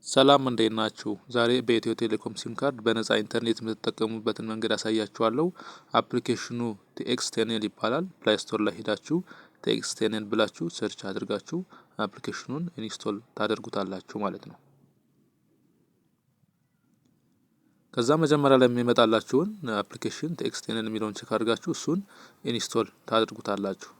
ሰላም እንዴት ናችሁ? ዛሬ በኢትዮ ቴሌኮም ሲም ካርድ በነፃ ኢንተርኔት የምትጠቀሙበትን መንገድ አሳያችኋለሁ። አፕሊኬሽኑ ቲኤክስቴንል ይባላል። ፕላይ ስቶር ላይ ሄዳችሁ ቲኤክስቴንል ብላችሁ ሰርች አድርጋችሁ አፕሊኬሽኑን ኢንስቶል ታደርጉታላችሁ ማለት ነው። ከዛ መጀመሪያ ላይ የሚመጣላችሁን አፕሊኬሽን ቲኤክስቴንል የሚለውን ቼክ አድርጋችሁ እሱን ኢንስቶል ታደርጉታላችሁ።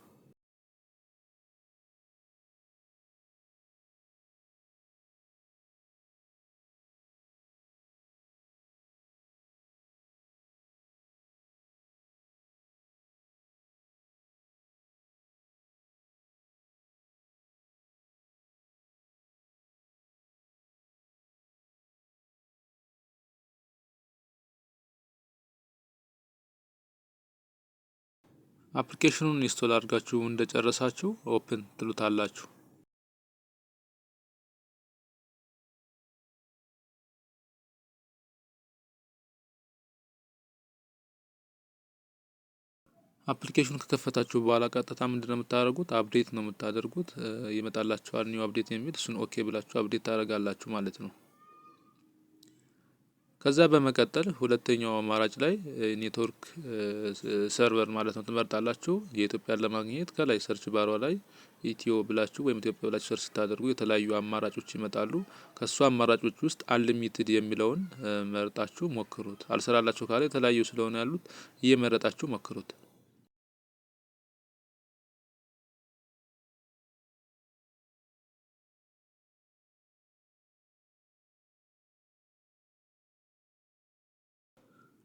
አፕሊኬሽኑን ኢንስቶል አድርጋችሁ እንደጨረሳችሁ ኦፕን ትሉታላችሁ። አፕሊኬሽኑ ከከፈታችሁ በኋላ ቀጥታ ምንድነው የምታደርጉት? አፕዴት ነው የምታደርጉት። ይመጣላችኋል ኒው አፕዴት የሚል እሱን ኦኬ ብላችሁ አፕዴት ታደርጋላችሁ ማለት ነው። ከዛ በመቀጠል ሁለተኛው አማራጭ ላይ ኔትወርክ ሰርቨር ማለት ነው ትመርጣላችሁ። የኢትዮጵያን ለማግኘት ከላይ ሰርች ባሯ ላይ ኢትዮ ብላችሁ ወይም ኢትዮጵያ ብላችሁ ሰርች ስታደርጉ የተለያዩ አማራጮች ይመጣሉ። ከሱ አማራጮች ውስጥ አንሊሚትድ የሚለውን መርጣችሁ ሞክሩት። አልሰራላችሁ ካለ የተለያዩ ስለሆነ ያሉት እየመረጣችሁ ሞክሩት።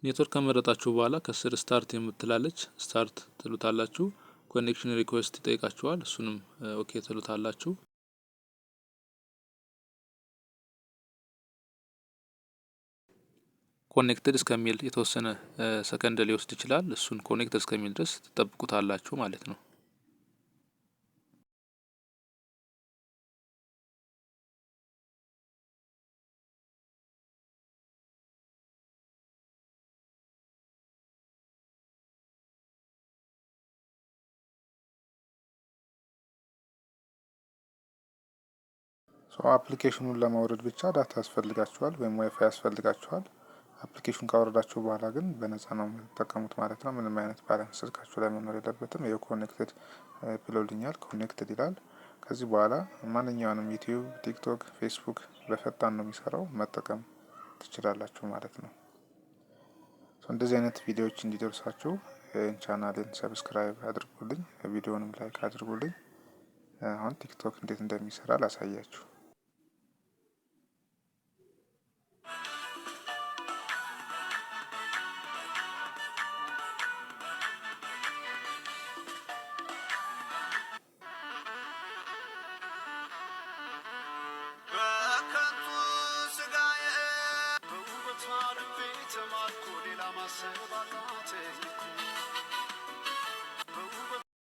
ኔትወርክ ከመረጣችሁ በኋላ ከስር ስታርት የምትላለች ስታርት ትሉታላችሁ። ኮኔክሽን ሪኩዌስት ይጠይቃችኋል። እሱንም ኦኬ ትሉታላችሁ። ኮኔክትድ እስከሚል የተወሰነ ሰከንድ ሊወስድ ይችላል። እሱን ኮኔክት እስከሚል ድረስ ትጠብቁታላችሁ ማለት ነው። አፕሊኬሽኑን ለማውረድ ብቻ ዳታ ያስፈልጋችኋል ወይም ዋይፋይ ያስፈልጋችኋል። አፕሊኬሽን ካወረዳችሁ በኋላ ግን በነፃ ነው የምትጠቀሙት ማለት ነው። ምንም አይነት ባላንስ ስልካችሁ ላይ መኖር የለበትም። ይሄ ኮኔክትድ ብሎልኛል፣ ኮኔክትድ ይላል። ከዚህ በኋላ ማንኛውንም ዩቲዩብ፣ ቲክቶክ፣ ፌስቡክ በፈጣን ነው የሚሰራው መጠቀም ትችላላችሁ ማለት ነው። እንደዚህ አይነት ቪዲዮዎች እንዲደርሳችሁ ቻናሌን ሰብስክራይብ አድርጉልኝ፣ ቪዲዮንም ላይክ አድርጉልኝ። አሁን ቲክቶክ እንዴት እንደሚሰራ ላሳያችሁ።